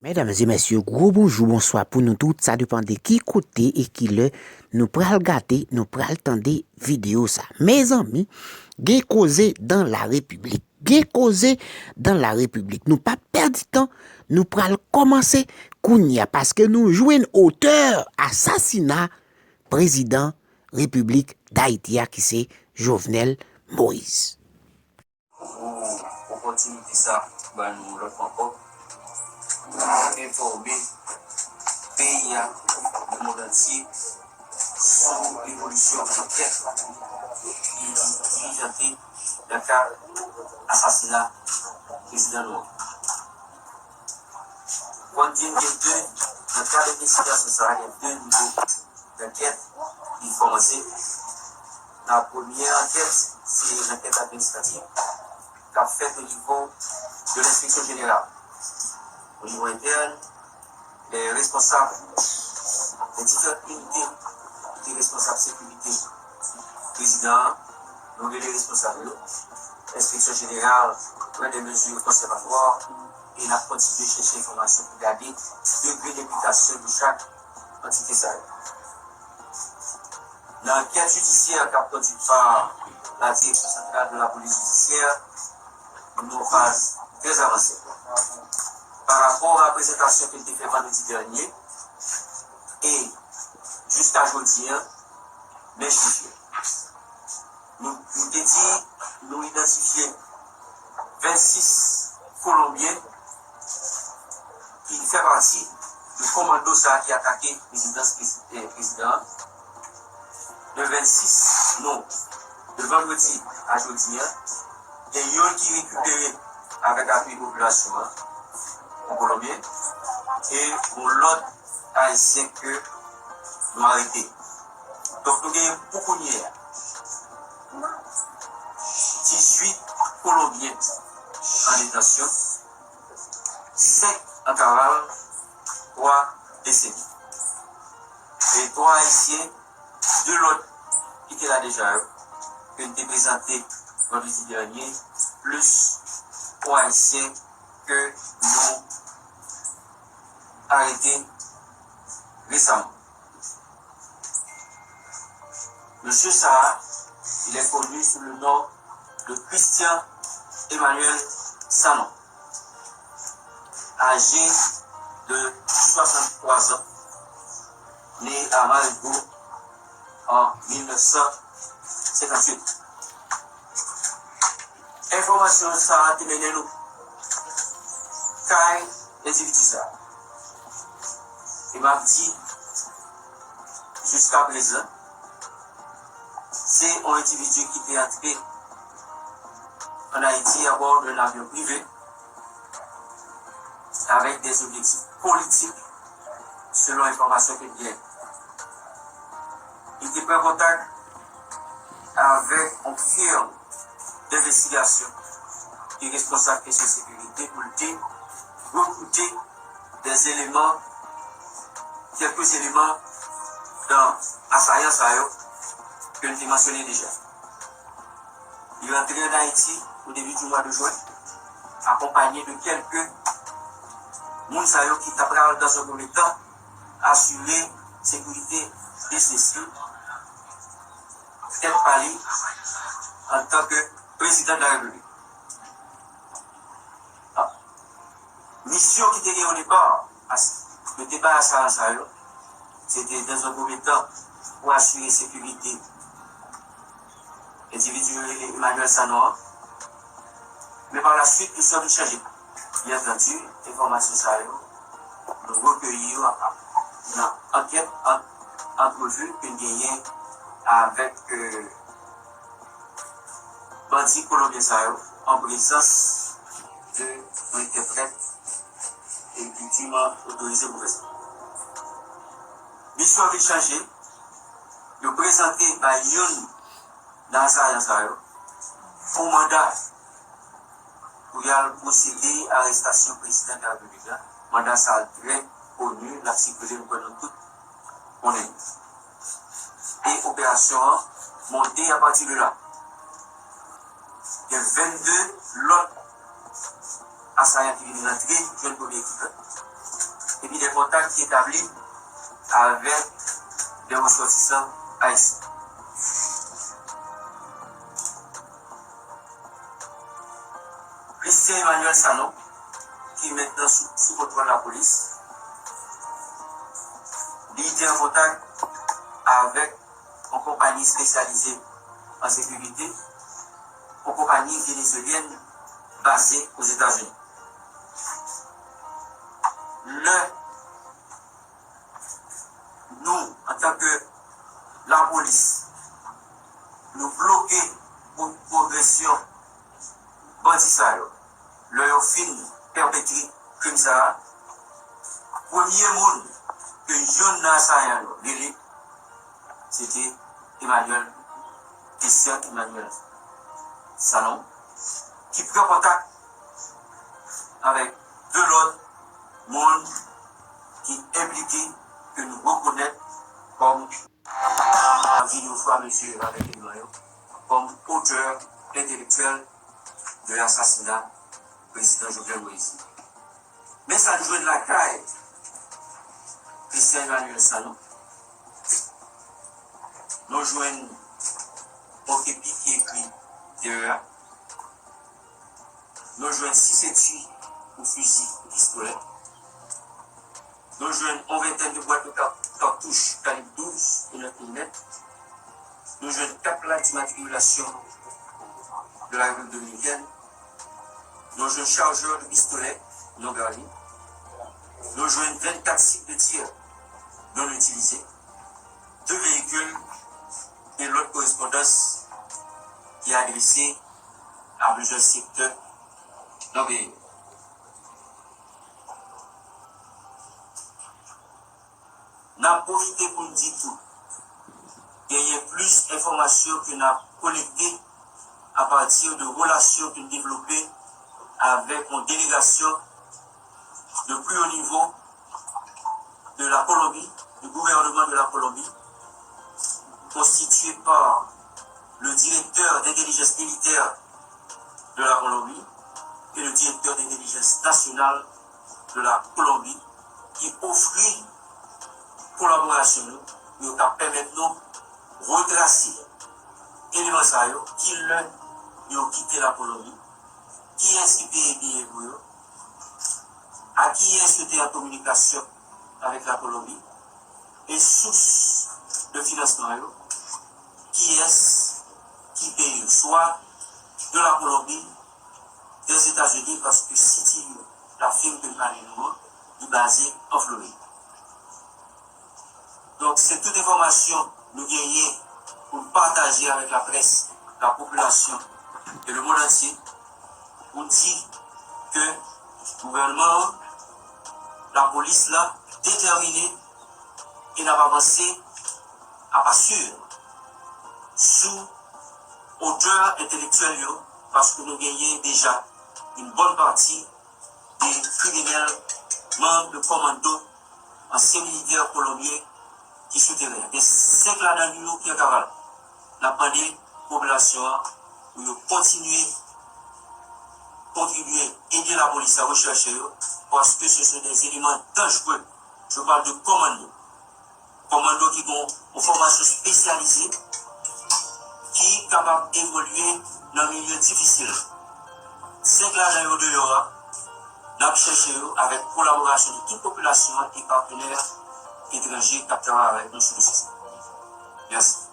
Mesdames et messieurs, gros bonjour, bonsoir pour nous tous. Ça dépend de qui côté et qui le nous pral regarder, nous pral tendre vidéo ça. Mes amis, gay causé dans la République. Gay causé dans la République. Nous pas perdre temps, nous pral commencer kounya parce que nous jouons auteur assassinat président République d'Haïti qui c'est Jovenel Moïse. Opportunité ça, nous le faisons informer pays, le monde entier sur l'évolution enquête qui diligentait le cas assassinat président Noël. Quand il y a deux, dans le cas d'investigation, ça il y a deux niveaux d'enquête qui commencent. La première enquête, c'est l'enquête administrative qu'a fait au niveau de l'inspection générale. Au niveau interne, les responsables des différentes unités qui étaient responsables de sécurité, président, nous les responsables, l'inspection générale, prend des mesures conservatoires et la continué de chercher l'information pour garder le degré d'implication de chaque entité sale. L'enquête judiciaire qu'a produite par la direction centrale de la police judiciaire, nous phase très avancée. Par rapport à la présentation qui a été faite vendredi dernier et jusqu'à aujourd'hui, mes chiffres. Nous identifions 26 Colombiens qui font partie du commando qui a attaqué la résidence président. Le 26, non, de vendredi à aujourd'hui, il y a un qui récupéré avec l'appui de la population Colombien et l'autre haïtien que nous arrêté. Donc nous avons beaucoup hier 18 Colombiens en détention, 5 en cavale, 3 décédés. Et 3 haïtiens, 2 l'autre qui étaient là déjà, qui ont été présentés vendredi dernier, plus 3 haïtiens que nous arrêtés récemment. Monsieur Sarah, il est connu sous le nom de Christian Emmanuel Sanon, âgé de 63 ans, né à Marigot en 1958. Information ça a mené nous. Car l'individu ça. Il m'a dit jusqu'à présent, c'est un individu qui est entré en Haïti à bord d'un avion privé avec des objectifs politiques selon l'information qu'il vient. Il était en contact avec une firme d'investigation qui est responsable de sa sécurité pour recruter des éléments, quelques éléments dans l'assaillance que nous avons mentionné déjà. Il est entré en Haïti au début du mois de juin, accompagné de quelques Mounsayo qui t'apprennent dans un premier temps assurer la sécurité de ceci, être parlé en tant que président de la République. Mission qui était au départ, le départ à Saransayo, c'était dans un premier temps pour assurer la sécurité individuelle Emmanuel Sanon. Mais par la suite, nous sommes changés. Bien entendu, l'information ça, nous recueillons dans l'enquête entrevue que nous gagnons avec bandits colombiens en présence de l'interprète et ultimement autorisé pour ça. Mission avait changé de présenter par Yon dans sa au mandat pour y procéder à l'arrestation du président de la République. Mandat ça très connu, la circulé, nous connaissons tout. On est. Et opération montée à partir de là. Il y a 22 l'autre assaillants qui viennent rentrer, je ne peux pas équiper. et puis des contacts qui établis avec des ressortissants haïtiens. Christian Emmanuel Sanon, qui est maintenant sous contrôle de la police, il était en contact avec une compagnie spécialisée en sécurité, une compagnie vénézuélienne basée aux États-Unis. Nous, en tant que la police, nous bloquons pour progression bandit, leur fin perpétré comme ça. Premier monde que jeune Nassayan, c'était Emmanuel, Christian Emmanuel Sanon, qui prend contact avec deux autres monde qui est impliqué, que nous reconnaissons comme la vidéo fois monsieur avec les noyaux, comme auteur intellectuel de l'assassinat du président Jovenel Moïse. Mais ça joue de la caille. Christian Emmanuel Sanon, nous jouons au képi qui écrit derrière. Nous jouons 6 étuis au fusil au pistolet. Nous jouons une vingtaine de boîtes de cartouches calibre 12 et 9 mm. Nous jouons 4 plaques d'immatriculation de la République dominicaine. Nous jouons un chargeur de pistolet non garni. Nous jouons 24 cycles de tir non utilisés. 2 véhicules et l'autre correspondance qui est adressée à plusieurs secteurs dans le pays. Nous avons profité pour nous dire tout. Il y a plus d'informations que nous avons collectées à partir de relations que nous développées avec une délégation de plus haut niveau de la Colombie, du gouvernement de la Colombie, constitué par le directeur d'intelligence militaire de la Colombie et le directeur d'intelligence nationale de la Colombie, qui offrit collaboration nous permettre de retracer éléments qui ont quitté la Colombie, qui est-ce qui paye bien pour eux, à qui est-ce qui est en communication avec la Colombie, et source de financement, qui est-ce qui paye, soit de la Colombie, des États-Unis, parce que City, la firme de Paris-Nouveau, est basée en Floride. Donc, c'est toute information que nous gagnons pour partager avec la presse, la population et le monde entier, pour dire que le gouvernement, la police, là, déterminé et n'a pas avancé à pas sûr sous hauteur intellectuelle, parce que nous gagnons déjà une bonne partie des criminels, membres de commando, anciens militaires colombiens, qui souterrain. Et c'est que là dans nous qui est capable. La demandé population pour continuer, contribuer, aider la police à rechercher, parce que ce sont des éléments dangereux. Je parle de commando. Commando qui ont une formation spécialisée, qui est capable d'évoluer dans un milieu difficile. C'est que là dans nous avons cherché avec collaboration de toute population et partenaires étrangers qui travaillent avec nous sur le système. Merci.